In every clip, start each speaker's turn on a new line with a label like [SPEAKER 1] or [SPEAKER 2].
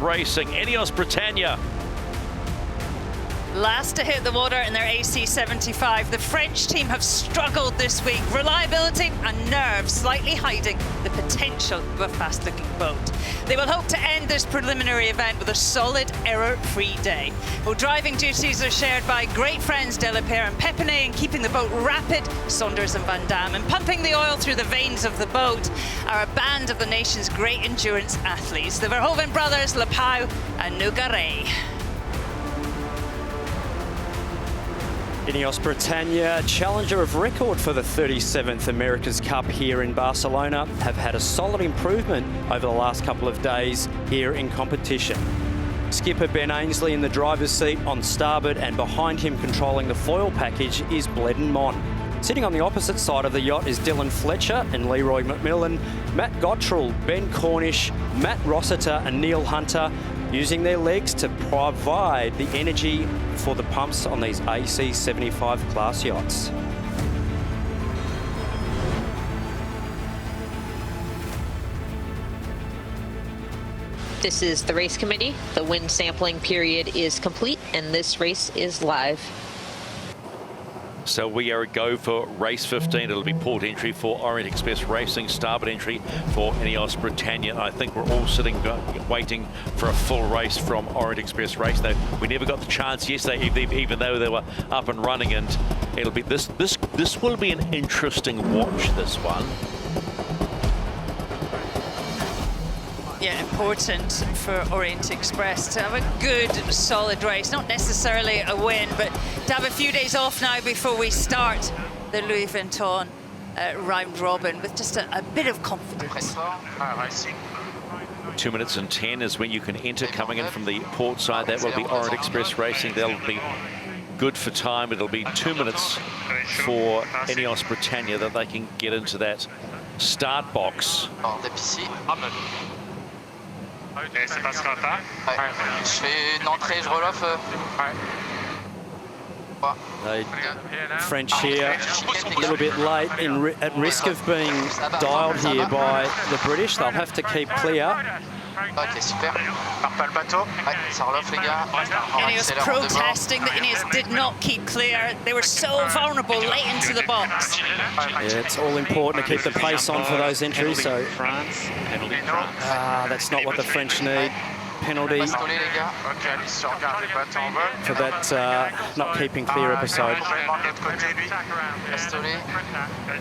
[SPEAKER 1] Racing, INEOS Britannia.
[SPEAKER 2] Last to hit the water in their AC75, the French team have struggled this week. Reliability and nerve slightly hiding the potential of a fast-looking boat. They will hope to end this preliminary event with a solid, error-free day. Well, driving duties are shared by great friends Delapierre and Pepinay, and keeping the boat rapid, Saunders and Van Damme. And pumping the oil through the veins of the boat are a band of the nation's great endurance athletes, the Verhoeven brothers, Lepau and Nogaret.
[SPEAKER 3] INEOS Britannia, challenger of record for the 37th America's Cup here in Barcelona, have had a solid improvement over the last couple of days here in competition. Skipper Ben Ainsley in the driver's seat on starboard, and behind him controlling the foil package is Bledden Mon. Sitting on the opposite side of the yacht is Dylan Fletcher and Leroy McMillan, Matt Gottrell, Ben Cornish, Matt Rossiter and Neil Hunter, using their legs to provide the energy for the pumps on these AC75 class yachts.
[SPEAKER 4] This is the race committee. The wind sampling period is complete and this race is live.
[SPEAKER 1] So we are a go for race 15. It'll be port entry for Orient Express Racing, starboard entry for INEOS Britannia. I think we're all sitting waiting for a full race from Orient Express Racing. Though we never got the chance yesterday, even though they were up and running. And it'll be this will be an interesting watch. This one.
[SPEAKER 2] Yeah, important for Orient Express to have a good, solid race. Not necessarily a win, but to have a few days off now before we start the Louis Vuitton round robin with just a bit of confidence.
[SPEAKER 1] 2 minutes and 10 is when you can enter coming in from the port side. That will be Orient Express Racing. They'll be good for time. It'll be 2 minutes for INEOS Britannia that they can get into that start box.
[SPEAKER 5] Et ça passera pas.
[SPEAKER 6] Ouais. Je fais une entrée, je relove.
[SPEAKER 3] French here, a little bit late, at risk of being dialed here by the British. They'll have to keep clear.
[SPEAKER 6] Ok, super.
[SPEAKER 5] Pars pas le bateau.
[SPEAKER 6] Ouais, ça relove les gars.
[SPEAKER 2] INEOS protesting that INEOS did not keep clear. They were so vulnerable late into the box.
[SPEAKER 3] Yeah, it's all important to keep the pace on for those entries. So that's not what the French need. Penalty for that not keeping clear episode.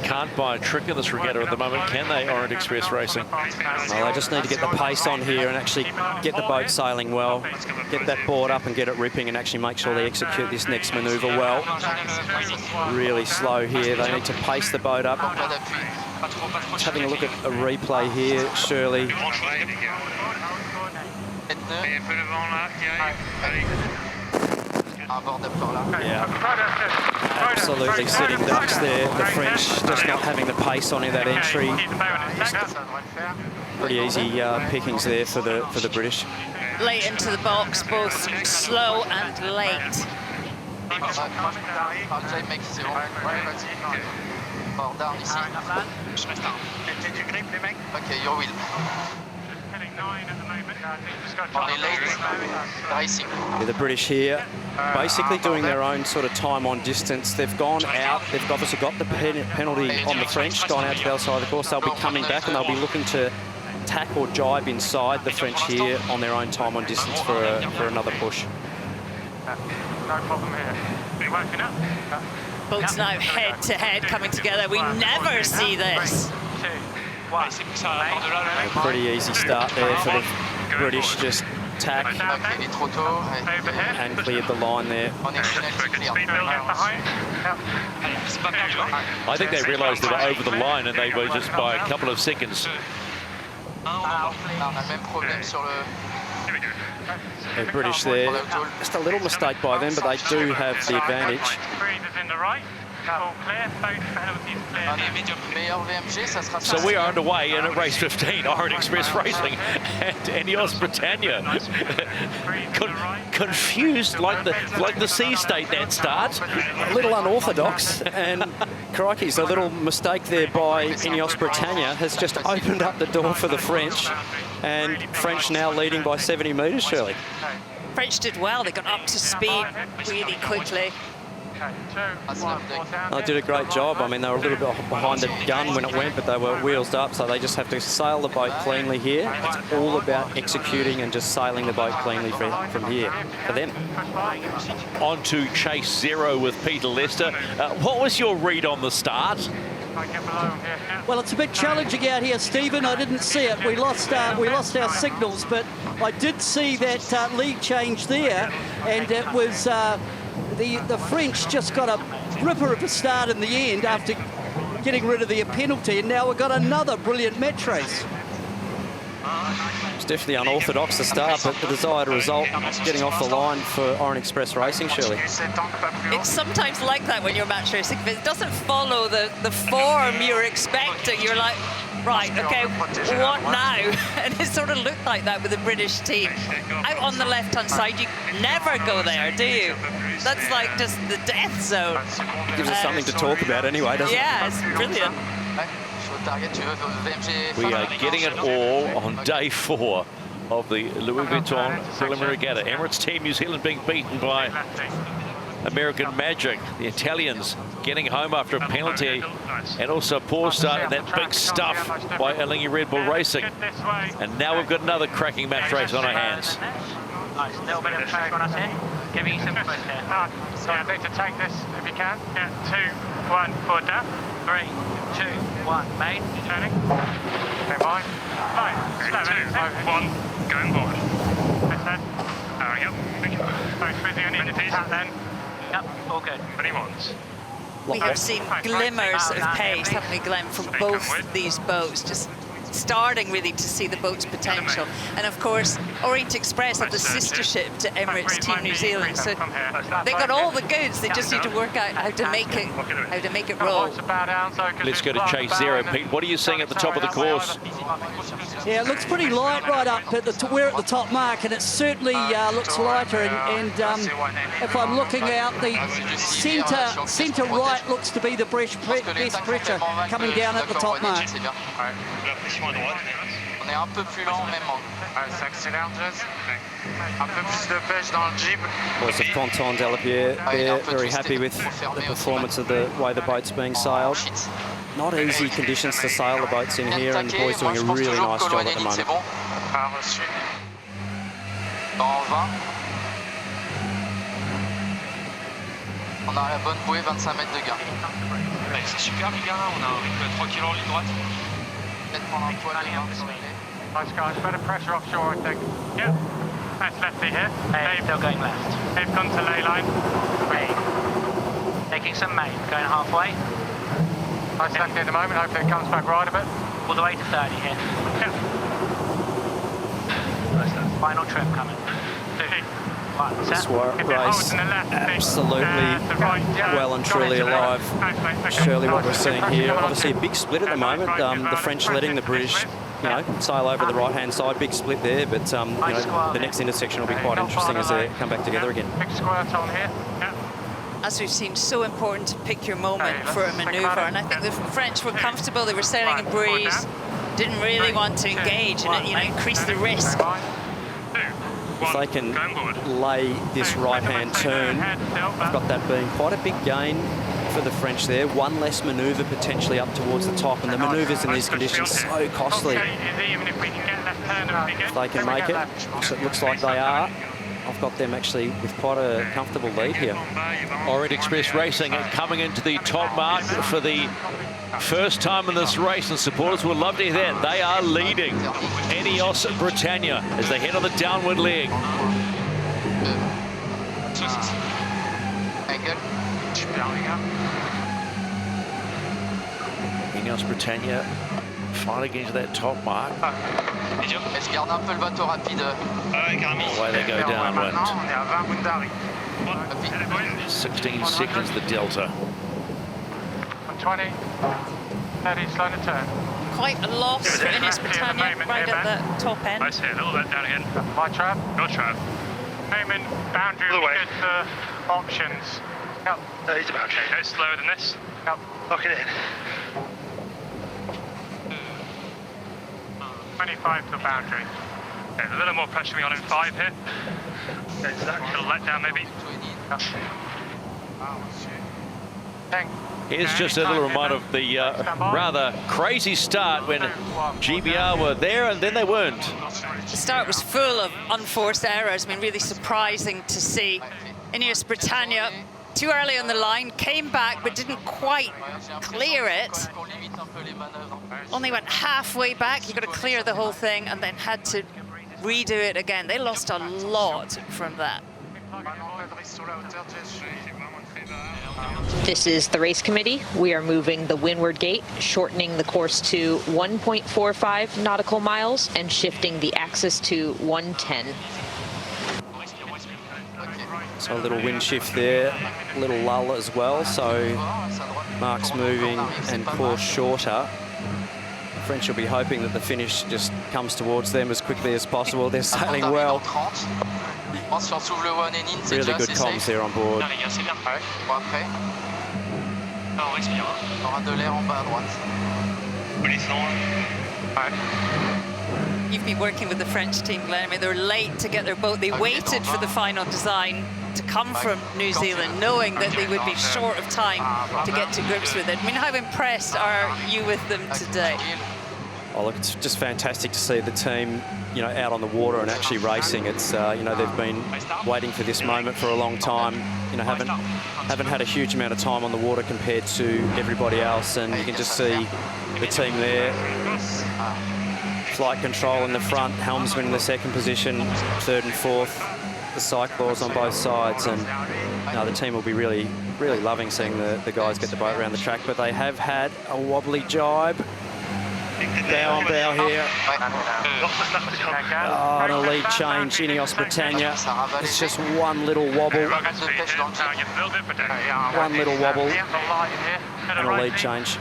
[SPEAKER 1] Can't buy a trick in this regatta at the moment, can they, Orient Express Racing?
[SPEAKER 3] Well, they just need to get the pace on here and actually get the boat sailing well, get that board up and get it ripping, and actually make sure they execute this next manoeuvre well. Really slow here. They need to pace the boat up. Just having a look at a replay here, Shirley. Yeah, absolutely sitting ducks there. The French just not having the pace on in that entry. Just pretty easy pickings there for the British.
[SPEAKER 2] Late into the box, both slow and late.
[SPEAKER 6] Ok, your wheel.
[SPEAKER 3] Yeah, the British here basically doing their own sort of time on distance. They've gone out, they've obviously got the penalty on the French, gone out to the other side of the course. They'll be coming back and they'll be looking to tack or jibe inside the French here on their own time on distance for another push.
[SPEAKER 5] No problem here. Are you working up?
[SPEAKER 2] Boats now head to head coming together. We never see this.
[SPEAKER 3] A pretty easy start there for the British, just tack and cleared the line there.
[SPEAKER 1] I think they realised they were over the line and they were just by a couple of seconds.
[SPEAKER 3] The British there, just a little mistake by them, but they do have the advantage.
[SPEAKER 5] All clear, both penalties clear.
[SPEAKER 6] Meilleur VMG, ça sera
[SPEAKER 1] So we are underway in race 15, Orient Express Racing and INEOS Britannia. Confused like the sea state that start.
[SPEAKER 3] A little unorthodox, and crikey's a little mistake there by INEOS Britannia has just opened up the door for the French, and French now leading by 70 metres, Shirley.
[SPEAKER 2] French did well. They got up to speed really quickly.
[SPEAKER 3] They did a great job. I mean, they were a little bit behind the gun when it went, but they were wheels up, so they just have to sail the boat cleanly here. It's all about executing and just sailing the boat cleanly from here for them.
[SPEAKER 1] On to chase zero with Peter Lester. What was your read on the start?
[SPEAKER 7] Well, it's a bit challenging out here, Stephen. I didn't see it. We lost our signals, but I did see that lead change there, and it was the French just got a ripper of a start in the end after getting rid of their penalty, and now we've got another brilliant match race.
[SPEAKER 3] It's definitely unorthodox to start, but the desired result getting off the line for Orient Express Racing, Shirley.
[SPEAKER 2] It's sometimes like that when you're match racing. If it doesn't follow the form you're expecting, you're like, right, okay, what now? And it sort of looked like that with the British team. Out on the left-hand side, you never go there, do you? That's like just the death zone.
[SPEAKER 3] Gives us something to talk about anyway, doesn't it?
[SPEAKER 2] Yeah, it's brilliant.
[SPEAKER 1] We are getting it all on day 4 of the Louis Vuitton Preliminary Regatta. Emirates Team New Zealand being beaten by American Magic. The Italians getting home after a penalty, and also a poor start in that big stuff by Alingi Red Bull Racing. And now we've got another cracking match race on our hands.
[SPEAKER 5] Nice, a little bit of pressure on us here. Giving you some push here. So you need to take this if you can. Yeah, 2, 1, forward down. 3, 2, 1, made. Turning. Okay, fine. Fine. 2, 1, going forward. This then. Yep. Both busy on the tap then. Yep, all good. Anyone's.
[SPEAKER 2] We have seen glimmers of pace, haven't we, Glenn, from both these boats, just starting really to see the boat's potential. And of course, Orient Express have the sister ship to Emirates Team New Zealand, so they got all the goods. They just need to work out how to make it roll.
[SPEAKER 1] Let's go to chase zero. Pete, what are you seeing at the top of the course?
[SPEAKER 7] Yeah, it looks pretty light right up at we're at the top mark, and it certainly looks lighter. And if I'm looking out, the centre right looks to be the best pressure coming down at the top mark.
[SPEAKER 6] On est un peu plus lent même.
[SPEAKER 5] Ça accélère, Jazz. Un peu plus de pêche dans le jeep.
[SPEAKER 3] Course of Ponton Delapierre, they're very happy with the performance of the way the boat's being sailed. Not easy conditions to sail the boats in here, and the boys doing a really nice job at the moment.
[SPEAKER 6] Dans 20. On a la bonne bouée, 25 mètres de gain.
[SPEAKER 5] C'est super les gars, on a un rythme de 3 km en ligne droite.
[SPEAKER 6] Peut-être prendre un poil de gain.
[SPEAKER 5] Nice guys, better pressure offshore I think. Yep. That's lefty here. Hey, still going left. They've gone to ley line. Main. Taking some main, going halfway. Nice lefty at the moment, hopefully it comes back right a bit. All the way to 30 here. Yep. Final trim coming. 2, 1,
[SPEAKER 3] This race absolutely well and truly alive. Surely what we're seeing here, obviously a big split at the moment. The French letting the British, sail over the right-hand side, big split there. But the next intersection will be quite interesting as they come back together again.
[SPEAKER 5] Big squirt on here.
[SPEAKER 2] As we've seen, so important to pick your moment for a manoeuvre, and I think the French were comfortable. They were sailing a breeze, didn't really want to engage, and it increased the risk.
[SPEAKER 3] If they can lay this right-hand turn, I've got that being quite a big gain for the French there. One less manoeuvre potentially up towards the top, and the manoeuvres in these conditions so costly. If they can make it, which it looks like they are, I've got them actually with quite a comfortable lead here.
[SPEAKER 1] Orient Express Racing coming into the top mark for the first time in this race, and supporters will love to hear that. They are leading INEOS Britannia as they head on the downward leg. INEOS Britannia fighting into that top mark.
[SPEAKER 6] Est-ce qu'il garde un peu le bateau rapide?
[SPEAKER 1] Away they go downwind. 16 seconds the delta.
[SPEAKER 5] 20, 30, slow to turn.
[SPEAKER 2] Quite a loss for INEOS Britannia right at the top end.
[SPEAKER 6] Nice hit, a little bit down again.
[SPEAKER 5] My trap.
[SPEAKER 6] Your trap.
[SPEAKER 5] Payment boundary will be good for options. Yep.
[SPEAKER 6] That is about okay. Go slower than this.
[SPEAKER 5] Yep.
[SPEAKER 6] Lock it in.
[SPEAKER 5] 25 to the boundary.
[SPEAKER 6] Okay, a little more pressure on in 5 here. Okay, so that little let down maybe.
[SPEAKER 5] Yep. Thank.
[SPEAKER 1] Here's just a little reminder of the rather crazy start when GBR were there and then they weren't.
[SPEAKER 2] The start was full of unforced errors. I mean, really surprising to see. INEOS Britannia too early on the line, came back but didn't quite clear it. Only went halfway back. You got to clear the whole thing and then had to redo it again. They lost a lot from that.
[SPEAKER 4] This is the race committee. We are moving the windward gate, shortening the course to 1.45 nautical miles and shifting the axis to 110.
[SPEAKER 3] So a little wind shift there, a little lull as well. So Mark's moving and course shorter. The French will be hoping that the finish just comes towards them as quickly as possible. They're sailing well. Really good comms there on board.
[SPEAKER 2] You've been working with the French team, Glenn. I mean, they're late to get their boat. They waited for the final design to come from New Zealand, knowing that they would be short of time to get to grips with it. I mean, how impressed are you with them today?
[SPEAKER 3] Oh, look, it's just fantastic to see the team, you know, out on the water and actually racing. It's, you know, they've been waiting for this moment for a long time. You know, haven't had a huge amount of time on the water compared to everybody else, and you can just see the team there. Flight control in the front, helmsman in the second position, third and fourth, the cyclors on both sides, and no, the team will be really loving seeing the guys get the boat around the track. But they have had a wobbly jibe. Bow on bow here. Oh, an elite change, INEOS Britannia. It's just one little wobble. One little wobble. And a lead change.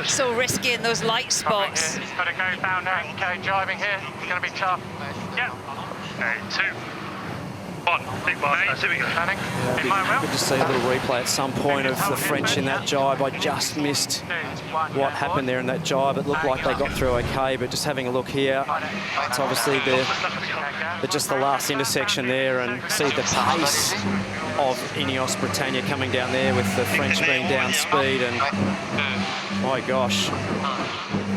[SPEAKER 2] So risky in those light spots.
[SPEAKER 5] Got to go down now. Okay, driving here. It's going to be tough. Yeah. 2, 1. Big bar. Here we go.
[SPEAKER 3] Good to see a little replay at some point of the French in that jibe. I just missed what happened there in that jibe. It looked like they got through okay, but just having a look here, it's obviously just the last intersection there, and see the pace of INEOS Britannia coming down there with the French being down speed, and my gosh,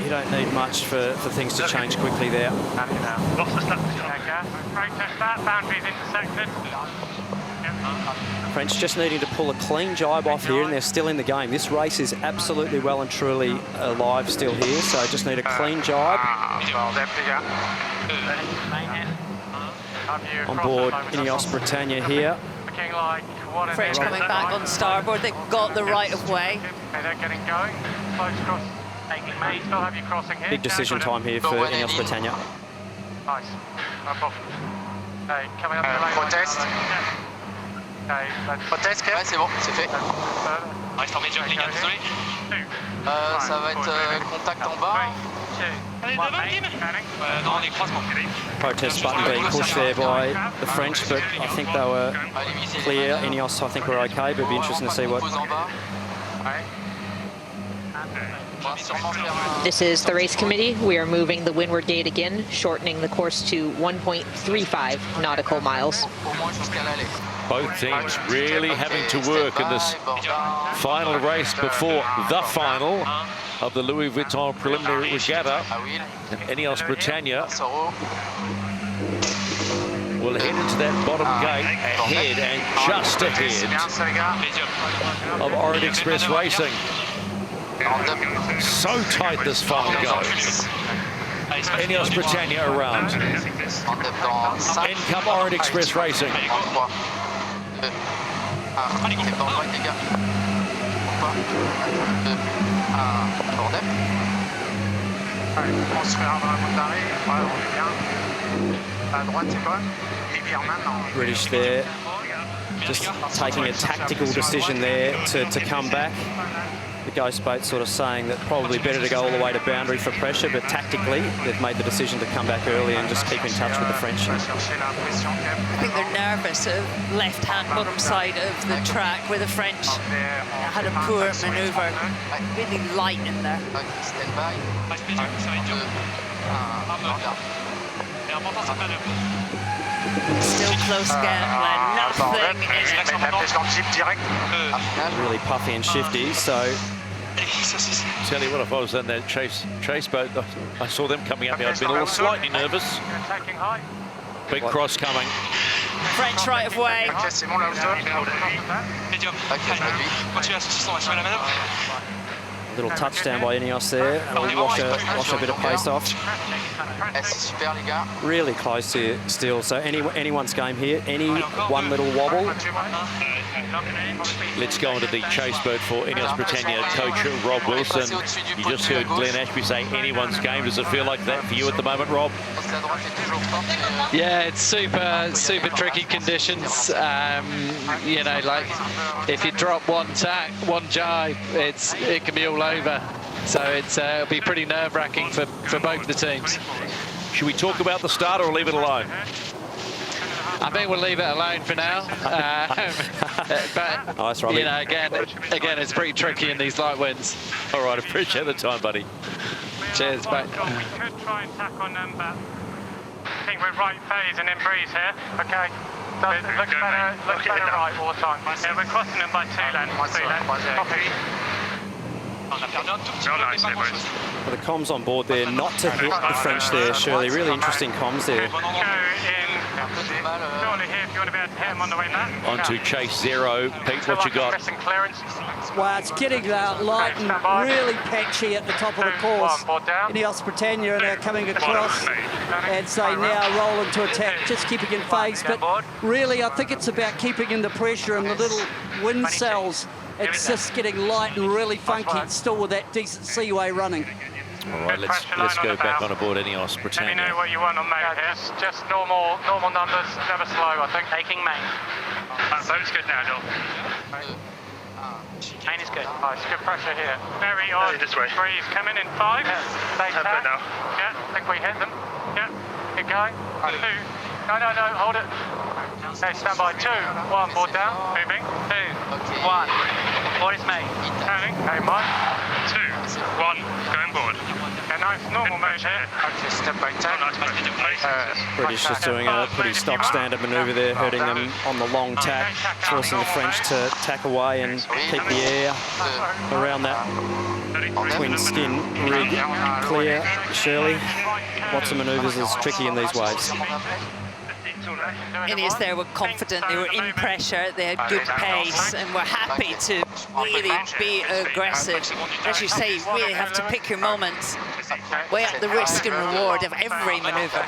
[SPEAKER 3] you don't need much for things to change quickly there. French just needing to pull a clean jibe off here, and they're still in the game. This race is absolutely well and truly alive still here, so just need a clean jibe. On board INEOS Britannia here.
[SPEAKER 2] French coming back on starboard. They've got the right of way.
[SPEAKER 5] They're getting going. Close cross. May still have you crossing here.
[SPEAKER 3] Big decision time here for INEOS Britannia.
[SPEAKER 5] Nice. No problem. Okay, coming up the lane. Protest. Okay, protest. Ouais, c'est bon, c'est fait.
[SPEAKER 8] Ça va être contact en bas.
[SPEAKER 3] Protest button being pushed there by the French, but I think they were clear. INEOS, I think, were okay, but it'd be interesting to see what.
[SPEAKER 4] This is the race committee. We are moving the windward gate again, shortening the course to 1.35 nautical miles.
[SPEAKER 1] Both teams really having to work in this final race before the final of the Louis Vuitton Preliminary Regatta. And INEOS Britannia will head into that bottom gate ahead and just ahead of Orient Express Racing. So tight this final goes. INEOS Britannia around. In come Orient Express Racing.
[SPEAKER 3] British there just taking a tactical decision there to come back. The Ghost Boat sort of saying that probably better to go all the way to boundary for pressure, but tactically they've made the decision to come back early and just keep in touch with the French.
[SPEAKER 2] I think they're nervous of left-hand bottom side of the track where the French had a poor manoeuvre, really light in there.
[SPEAKER 8] Stand by.
[SPEAKER 2] Still close again, nothing in it.
[SPEAKER 3] Really puffy and shifty, so...
[SPEAKER 1] Tell you what, if I was in that chase boat, I saw them coming at me, I'd been a little slightly nervous. Big cross coming.
[SPEAKER 2] French right of way.
[SPEAKER 3] A little touchdown by INEOS there, and we'll wash a bit of pace off. Really close here still, so anyone's game here. Any one little wobble.
[SPEAKER 1] Let's go into the chase boat for INEOS Britannia coach Rob Wilson. You just heard Glenn Ashby say anyone's game. Does it feel like that for you at the moment, Rob?
[SPEAKER 9] Yeah, it's super tricky conditions. You know, like if you drop one tack, one jibe, it can be all over. So it'll be pretty nerve-wracking for both the teams.
[SPEAKER 1] Should we talk about the start or leave it alone?
[SPEAKER 9] I think we'll leave it alone for now. But
[SPEAKER 3] Nice, Robbie.
[SPEAKER 9] you know, again, it's pretty tricky in these light winds.
[SPEAKER 1] All right, appreciate the time, buddy.
[SPEAKER 9] Cheers, bye.
[SPEAKER 5] We could try and tack on them, but I think we're right phase and then breeze here. Okay. Looks better right all the time. Yeah, we're crossing them by 2 lengths. Copy.
[SPEAKER 3] Well, the comms on board there, not to hit the French there, Shirley. Really interesting comms there.
[SPEAKER 5] Go in. Surely here if you want to be able to hit them on the way back.
[SPEAKER 1] On to chase 0. Pete, what you got?
[SPEAKER 7] Well, it's getting light and really patchy at the top of the course. INEOS Britannia are now coming across as they now roll into attack, just keeping in phase. But really, I think it's about keeping in the pressure and the little wind cells. It's just getting light and really funky, still with that decent seaway running.
[SPEAKER 1] All right, let's go back on aboard INEOS Britannia.
[SPEAKER 5] Let me know what you want on main here. Just normal numbers, never slow, I think. Taking main.
[SPEAKER 6] Boat's good now, Joel.
[SPEAKER 5] Main is good. Oh, it's good pressure here. Very odd.
[SPEAKER 6] This way.
[SPEAKER 5] Breeze coming in 5. Yeah, stay
[SPEAKER 6] Have
[SPEAKER 5] tight.
[SPEAKER 6] that now.
[SPEAKER 5] Yeah, I think we hit them. Yeah, keep going. 2. No, hold it. Okay, stand by. 2. 1, board down. Moving. 2. 1. Board is main. Turning. Okay, Mike.
[SPEAKER 6] 2, 1, going board.
[SPEAKER 5] Yeah, nice normal move here. Okay, step by 10.
[SPEAKER 3] British just doing a pretty stock standard manoeuvre there, hurting them on the long tack, forcing the French to tack away and keep the air around that twin skin rig clear. Shirley, lots of manoeuvres is tricky in these waves.
[SPEAKER 2] INEOS there were confident, they were in pressure, they had good pace and were happy to really be aggressive. As you say, you really have to pick your moments, weigh up the risk and reward of every manoeuvre.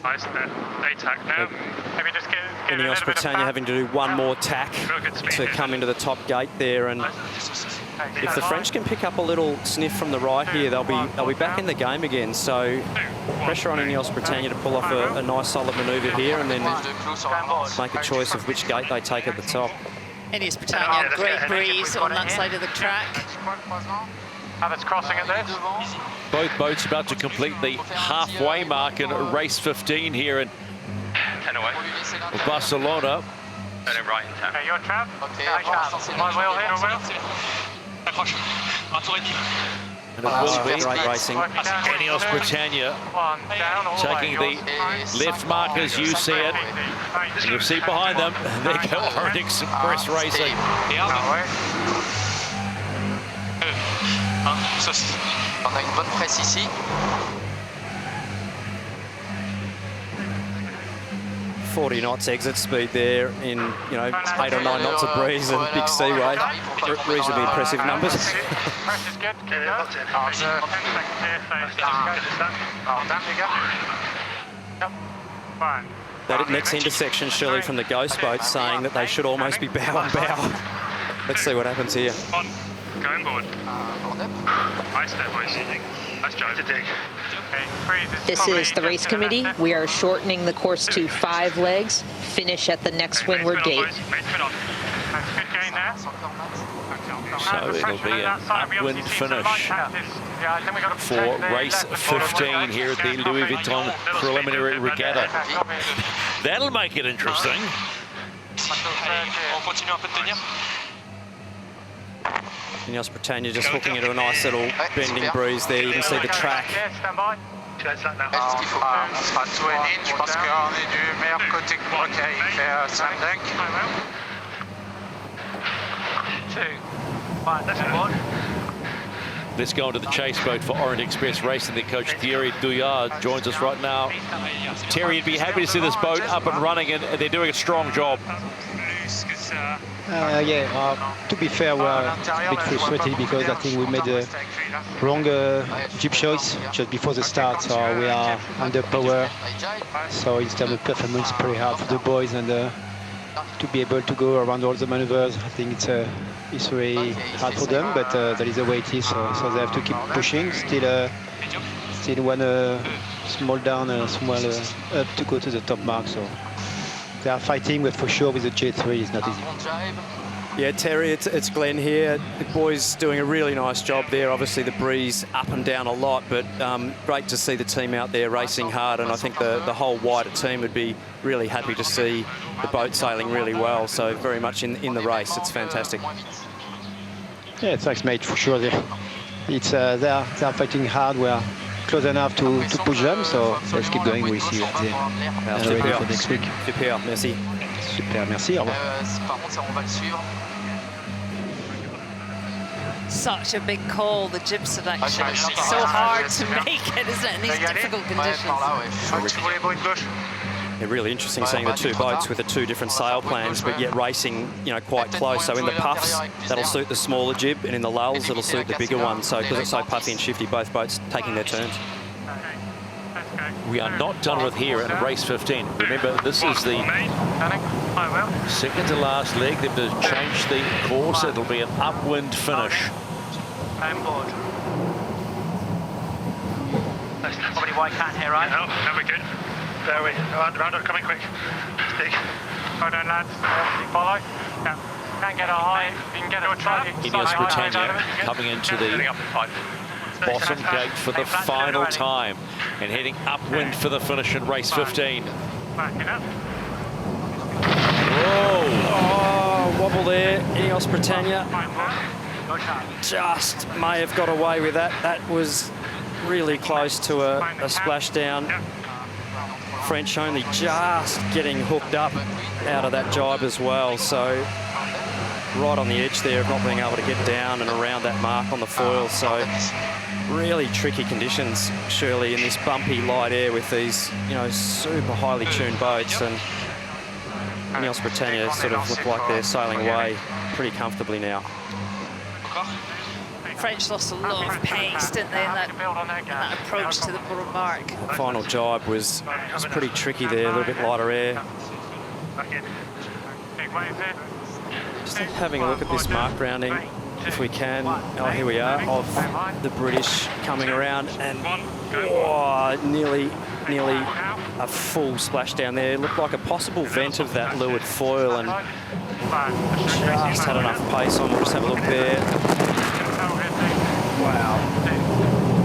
[SPEAKER 6] Nice, they tack now.
[SPEAKER 5] Maybe just get
[SPEAKER 3] INEOS Britannia having to do one more tack to come into the top gate there, and if the French can pick up a little sniff from the right here, they'll be back in the game again. So pressure on INEOS Britannia to pull off a nice solid manoeuvre here, and then make a choice of which gate they take at the top.
[SPEAKER 2] INEOS Britannia, great breeze on that side of the track.
[SPEAKER 5] Others crossing at this.
[SPEAKER 1] Both boats about to complete the halfway mark in race 15 here in
[SPEAKER 6] 10 away.
[SPEAKER 1] Barcelona.
[SPEAKER 6] Turning right in 10.
[SPEAKER 5] Okay, your trap.
[SPEAKER 8] Okay,
[SPEAKER 5] My wheel here, your wheel.
[SPEAKER 1] And it will be
[SPEAKER 3] Great racing.
[SPEAKER 1] INEOS Britannia taking the left mark as you see it. And you'll see behind them, there go Orient Express Racing.
[SPEAKER 8] On a une bonne presse ici.
[SPEAKER 3] 40 knots exit speed there in 8 or 9 knots of breeze and big seaway. Reasonably impressive numbers. That next intersection, Shirley, from the Ghost Boat saying that they should almost be bow and bow. Let's see what happens here.
[SPEAKER 6] Going board. Nice there, boys. Nice drive. To dig.
[SPEAKER 4] This is the race committee. We are shortening the course to 5 legs. Finish at the next windward gate.
[SPEAKER 6] Good gain there.
[SPEAKER 1] So it'll be an upwind finish for race 15 here at the Louis Vuitton Preliminary Regatta. That'll make it interesting.
[SPEAKER 3] INEOS Britannia just hooking into a nice little bending breeze there. You can see the track.
[SPEAKER 5] Pas tout un inch parce qu'on est du meilleur côté que moi qui fait 5 deck. 2, 1, that's one.
[SPEAKER 1] Let's go into the chase boat for Orient Express Racing. Their coach Thierry Douillard joins us right now. Terry, you'd be happy to see this boat up and running, and they're doing a strong job.
[SPEAKER 10] To be fair, we're a bit frustrated because I think we made a wrong jib choice just before the start, so we are under power. So in terms of performance, pretty hard for the boys, and to be able to go around all the maneuvers, I think it's really hard for them, but that is the way it is. So they have to keep pushing. Still one small down, small up to go to the top mark. So they are fighting, but for sure with the J3 it's not easy.
[SPEAKER 3] Yeah, Terry, it's Glenn here. The boys doing a really nice job there. Obviously the breeze up and down a lot, but great to see the team out there racing hard, and I think the whole wider team would be really happy to see the boat sailing really well. So very much in the race. It's fantastic.
[SPEAKER 10] Yeah, thanks, mate, for sure. It's they are fighting hard. We are close enough to push them, so let's keep going. We'll see you at the ready for next week.
[SPEAKER 3] Super, merci.
[SPEAKER 10] Super, merci. Au revoir.
[SPEAKER 2] Such a big call, the jib selection. So hard to make it, isn't it, in these difficult conditions?
[SPEAKER 3] Yeah, really interesting seeing the two boats with the two different sail plans, but yet racing, quite close. So in the puffs, that'll suit the smaller jib, and in the lulls, it'll suit the bigger one. So because it's so puffy and shifty, both boats taking their turns.
[SPEAKER 1] We are not done with here at race 15. Remember, this is the second to last leg. They've to change the course. It'll be an upwind finish.
[SPEAKER 5] Probably white can here, right?
[SPEAKER 6] No, we're good. There we round up, coming quick. Stick. Go down, lads. Follow. Yeah. Can't get a high. You can get a try.
[SPEAKER 1] INEOS Britannia coming into the bottom gate for the final time and heading upwind for the finish in race 15.
[SPEAKER 6] Backing up.
[SPEAKER 1] Whoa!
[SPEAKER 3] Oh, wobble there, INEOS Britannia. Just may have got away with that. That was really close to a splashdown. French only just getting hooked up out of that jibe as well. So right on the edge there of not being able to get down and around that mark on the foil. So really tricky conditions, surely, in this bumpy light air with these, super highly tuned boats. And INEOS Britannia sort of look like they're sailing away pretty comfortably now.
[SPEAKER 2] French lost a lot of pace, didn't they, in that approach to the bottom mark.
[SPEAKER 3] The final jibe was pretty tricky there, a little bit lighter air. Just having a look at this mark rounding, if we can. Oh, here we are, of the British coming around, and nearly a full splashdown there. It looked like a possible vent of that leeward foil, and just had enough pace on. We'll just have a look there. Wow.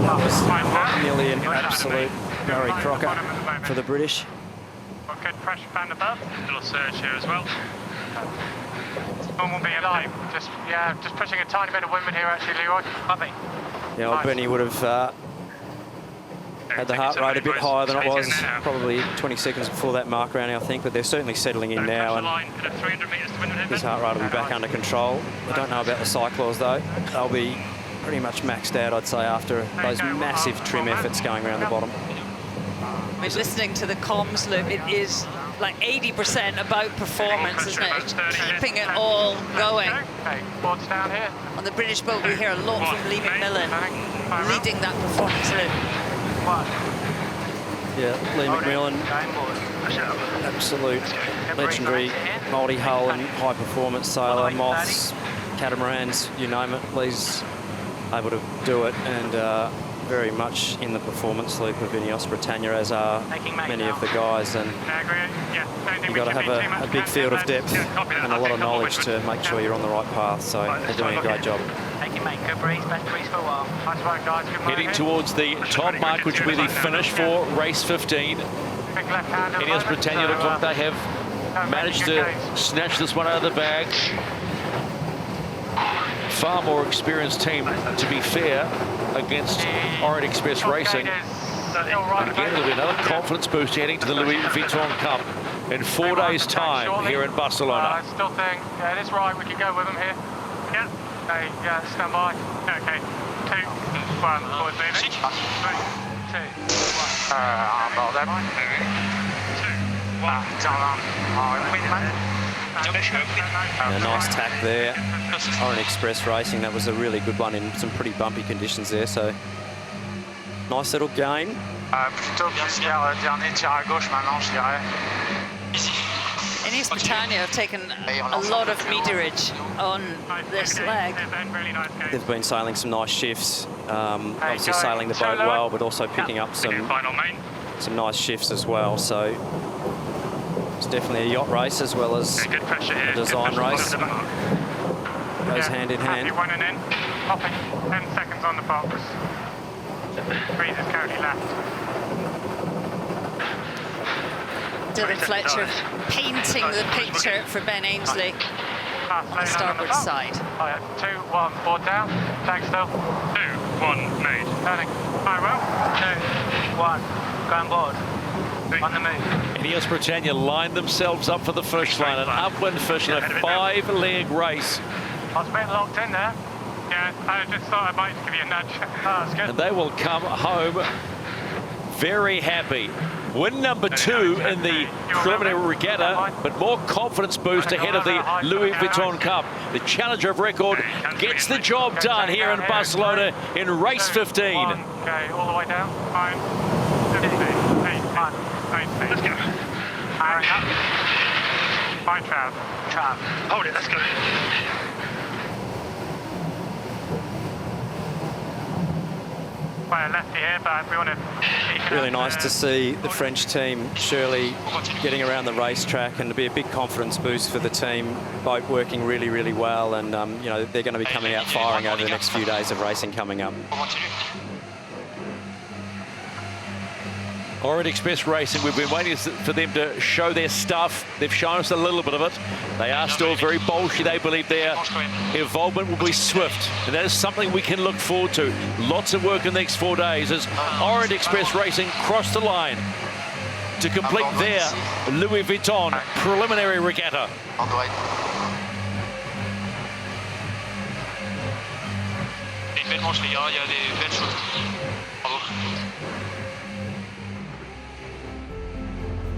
[SPEAKER 3] That was nearly an absolute Barry Crocker for the British.
[SPEAKER 6] Good pressure band above. Little surge here as well. One will be alive. Just pushing a tiny bit of windward here, actually, Leroy. Lovely.
[SPEAKER 3] Yeah, well, Benny would have had the heart rate a bit higher than it was probably 20 seconds before that mark rounding, I think, but they're certainly settling in now, and his heart rate will be back under control. I don't know about the cyclors, though. They'll be pretty much maxed out, I'd say, after those massive trim efforts going around the bottom.
[SPEAKER 2] I mean, listening to the comms loop, it is like 80% about performance, isn't it? It's keeping it all going. On the British boat, we hear a lot from Lee McMillan leading that performance loop.
[SPEAKER 3] Yeah, Lee McMillan, absolute legendary multi-hull and high-performance sailor, moths, catamarans, you name it. Lee's able to do it, and very much in the performance loop of INEOS Britannia, as are many of the guys. And you've got to have a big field of depth and a lot of knowledge to make sure you're on the right path. So they're doing a great job.
[SPEAKER 1] Heading towards the top mark, which will be the finish for race 15. INEOS Britannia look like they have managed to snatch this one out of the bag. Far more experienced team, to be fair, against Orient Express Racing. Again, there'll be another confidence boost heading to the Louis Vuitton Cup in 4 days' time here in Barcelona.
[SPEAKER 6] I still think, yeah, it is right, we can go with them here. Yeah. Okay, yeah, stand by. Okay, 2, 1, forward leaning. 3, 2, 1. About them. 2, 1.
[SPEAKER 3] A nice tack there. Orient Express Racing, that was a really good one in some pretty bumpy conditions there. So nice little gain.
[SPEAKER 6] Plutôt le dernier tir à gauche maintenant, je dirais.
[SPEAKER 2] INEOS Britannia have taken a lot of meterage on this leg.
[SPEAKER 3] They've been sailing some nice shifts, obviously sailing the boat well, but also picking up some nice shifts as well. So it's definitely a yacht race as well as a design race. Goes hand in hand.
[SPEAKER 6] Running in, hopping, 10 seconds on the box. Breeze is currently left.
[SPEAKER 2] Dylan Fletcher painting the picture for Ben Ainsley on the starboard side.
[SPEAKER 6] 2, 1, board down. Tag still. 2, 1, made. Turning. Very well. 2, 1, go on board. On the move.
[SPEAKER 1] INEOS Britannia lined themselves up for the finish line, an upwind fish in a 5-leg race.
[SPEAKER 6] I was a bit locked in there. Yeah, I just thought I might give you a nudge. Oh, that's good.
[SPEAKER 1] And they will come home very happy. Win number 2 in the preliminary regatta, but more confidence boost ahead of the Louis Vuitton Cup. The challenger of record gets the job done here in Barcelona in race 15.
[SPEAKER 6] Okay, all the way down. Fine. 50, 8, 1, 8, let's go. Firing up. Fine, Trav. Hold it, let's go. Lefty here, but we want to
[SPEAKER 3] really nice to see the French team surely getting around the racetrack, and to be a big confidence boost for the team. Boat working really, really well, and you know, they're going to be coming out firing over the next few days of racing coming up.
[SPEAKER 1] Orient Express Racing, we've been waiting for them to show their stuff. They've shown us a little bit of it. They are still very bolshy. They believe their involvement will be swift, and that is something we can look forward to. Lots of work in the next 4 days as Orient Express Racing cross the line to complete their Louis Vuitton Preliminary Regatta.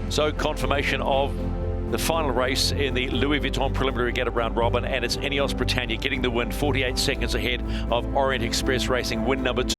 [SPEAKER 1] So confirmation of the final race in the Louis Vuitton Preliminary Regatta round robin, and it's INEOS Britannia getting the win, 48 seconds ahead of Orient Express Racing, win number 2.